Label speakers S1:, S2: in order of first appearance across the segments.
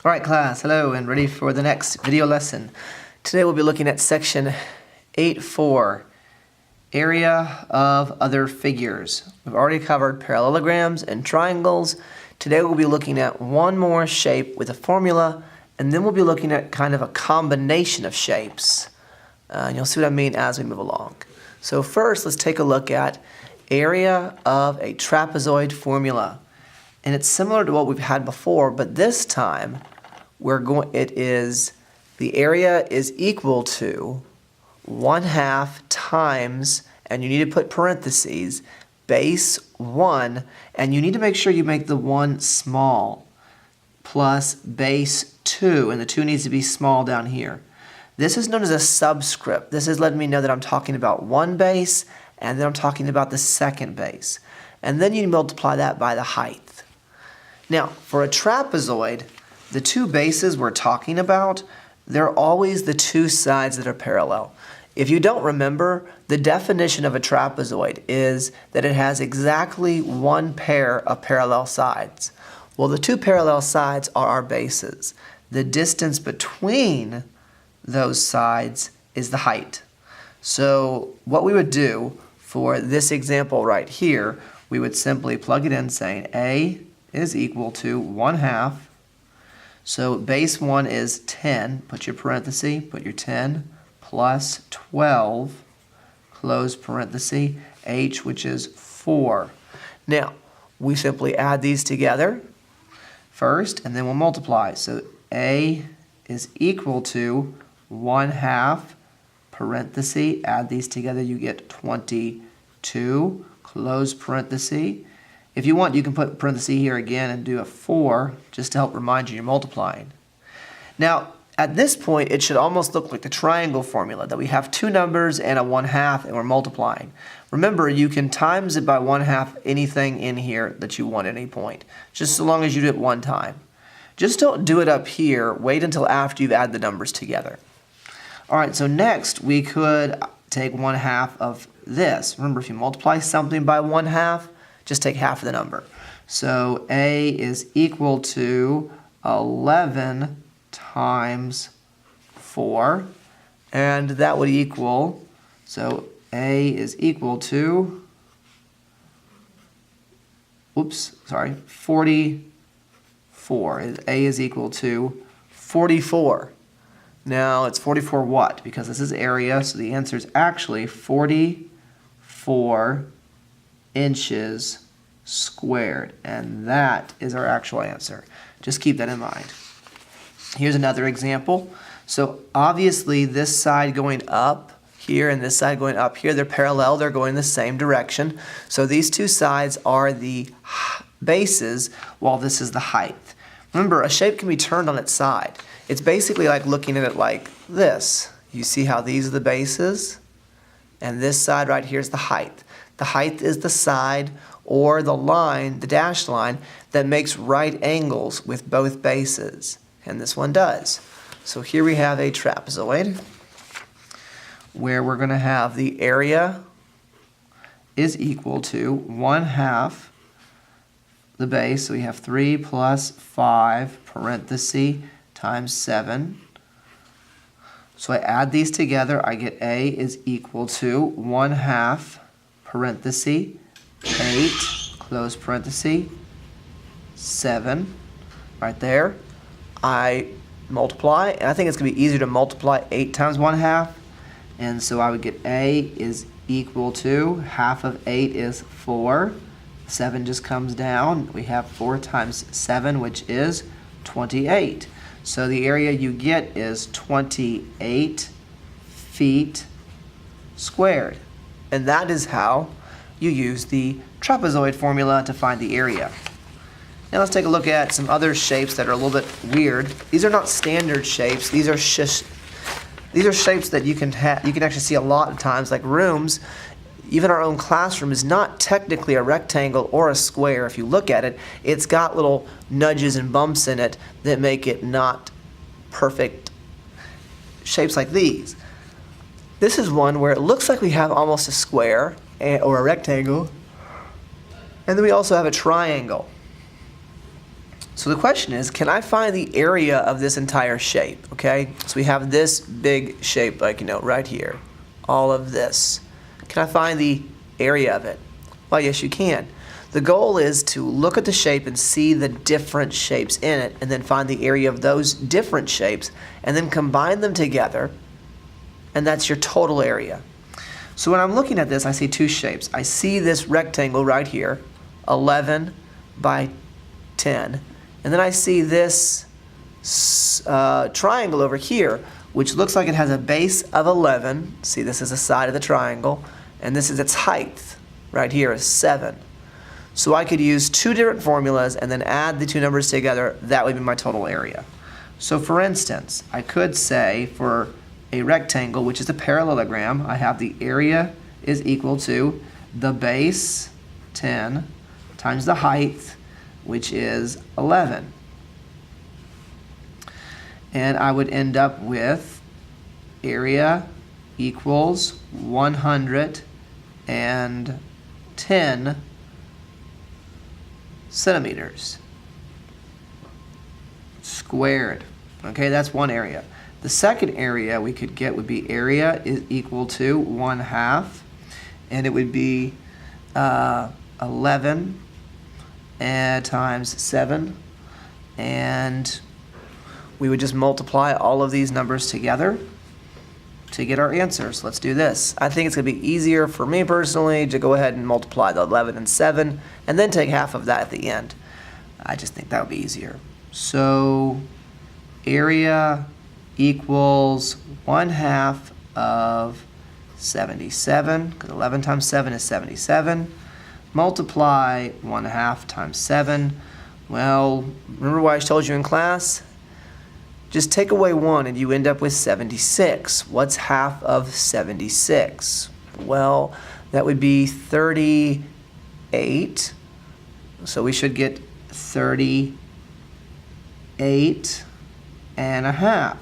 S1: Alright class, hello and ready for the next video lesson. Today we'll be looking at section 8.4, area of other figures. We've already covered parallelograms and triangles. Today we'll be looking at one more shape with a formula, and then we'll be looking at kind of a combination of shapes. And you'll see what I mean as we move along. So first let's take a look at area of a trapezoid formula. And it's similar to what we've had before, but this time the area is equal to 1/2 times, and you need to put parentheses, base 1, and you need to make sure you make the 1 small, plus base 2, and the 2 needs to be small down here. This is known as a subscript. This is letting me know that I'm talking about one base, and then I'm talking about the second base. And then you multiply that by the height. Now, for a trapezoid, the two bases we're talking about, they're always the two sides that are parallel. If you don't remember, the definition of a trapezoid is that it has exactly one pair of parallel sides. Well, the two parallel sides are our bases. The distance between those sides is the height. So what we would do for this example right here, we would simply plug it in saying A is equal to 1/2. So base 1 is 10, put your parenthesis, put your 10, plus 12, close parenthesis, h, which is 4. Now, we simply add these together first, and then we'll multiply. So A is equal to 1/2, parenthesis, add these together, you get 22, close parenthesis. If you want, you can put parenthesis here again and do a 4 just to help remind you you're multiplying. Now, at this point, it should almost look like the triangle formula, that we have two numbers and a 1/2 and we're multiplying. Remember, you can times it by 1/2 anything in here that you want at any point, just so long as you do it one time. Just don't do it up here. Wait until after you've added the numbers together. All right, so next we could take 1/2 of this. Remember, if you multiply something by 1/2, just take half of the number. So A is equal to 11 times 4, and that would equal, so A is equal to, 44. A is equal to 44. Now it's 44 what? Because this is area, so the answer is actually 44 inches squared, and that is our actual answer. Just keep that in mind. Here's another example. So obviously this side going up here and this side going up here, they're parallel, they're going the same direction. So these two sides are the bases while this is the height. Remember, a shape can be turned on its side. It's basically like looking at it like this. You see how these are the bases, and this side right here is the height. The height is the side or the line, the dashed line, that makes right angles with both bases. And this one does. So here we have a trapezoid where we're going to have the area is equal to 1/2 the base. So we have 3 plus 5, parenthesis, times 7. So I add these together, I get A is equal to 1/2, parenthesis, 8, close parenthesis, 7, right there. I multiply, and I think it's going to be easier to multiply 8 times 1/2, and so I would get A is equal to, half of 8 is 4, 7 just comes down, we have 4 times 7, which is 28. So the area you get is 28 feet squared, and that is how you use the trapezoid formula to find the area. Now let's take a look at some other shapes that are a little bit weird. These are not standard shapes. These are shapes that you can actually see a lot of times, like rooms. Even our own classroom is not technically a rectangle or a square. If you look at it, it's got little nudges and bumps in it that make it not perfect shapes like these. This is one where it looks like we have almost a square or a rectangle, and then we also have a triangle. So the question is, can I find the area of this entire shape? Okay, so we have this big shape, like, right here, all of this. Can I find the area of it? Well, yes, you can. The goal is to look at the shape and see the different shapes in it, and then find the area of those different shapes, and then combine them together, and that's your total area. So when I'm looking at this, I see two shapes. I see this rectangle right here, 11 by 10, and then I see this triangle over here, which looks like it has a base of 11. See, this is the side of the triangle, and this is its height. Right here is 7. So I could use two different formulas and then add the two numbers together. That would be my total area. So for instance, I could say for a rectangle, which is a parallelogram, I have the area is equal to the base, 10, times the height, which is 11. And I would end up with area equals 110 centimeters squared. Okay, that's one area. The second area we could get would be area is equal to 1/2, and it would be 11 times 7, and we would just multiply all of these numbers together to get our answers. Let's do this. I think it's going to be easier for me personally to go ahead and multiply the 11 and 7 and then take half of that at the end. I just think that would be easier. So area equals 1/2 of 77, because 11 times 7 is 77. Multiply 1/2 times 7. Well, remember what I told you in class? Just take away 1 and you end up with 76. What's half of 76? Well, that would be 38. So we should get 38.5.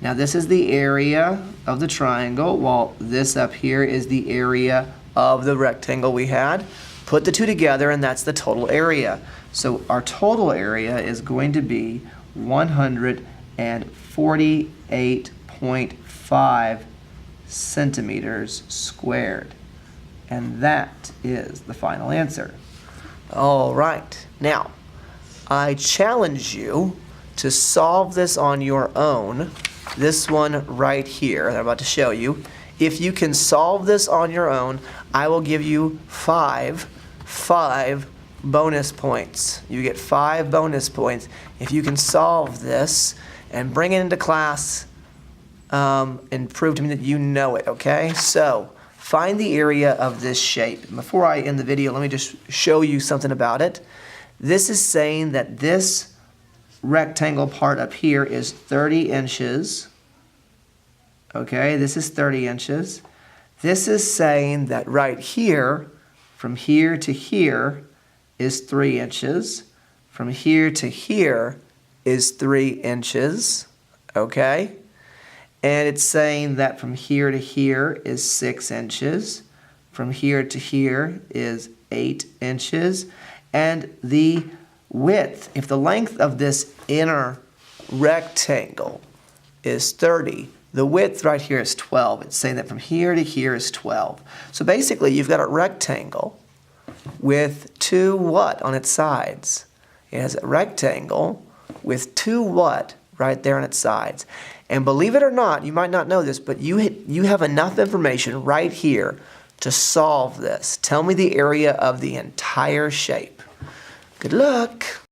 S1: Now this is the area of the triangle, while this up here is the area of the rectangle we had. Put the two together and that's the total area. So our total area is going to be 148.5 centimeters squared. And that is the final answer. All right. Now, I challenge you to solve this on your own. This one right here that I'm about to show you. If you can solve this on your own, I will give you five bonus points. You get 5 bonus points if you can solve this and bring it into class and prove to me that you know it, okay? So, find the area of this shape. Before I end the video, let me just show you something about it. This is saying that this rectangle part up here is 30 inches. Okay, this is 30 inches. This is saying that right here, from here to here, is 3 inches. From here to here is 3 inches. Okay? And it's saying that from here to here is 6 inches. From here to here is 8 inches. And the width, if the length of this inner rectangle is 30, the width right here is 12. It's saying that from here to here is 12. So basically, you've got a rectangle with 2 what on its sides? It has a rectangle with 2 what right there on its sides. And believe it or not, you might not know this, but you have enough information right here to solve this. Tell me the area of the entire shape. Good luck.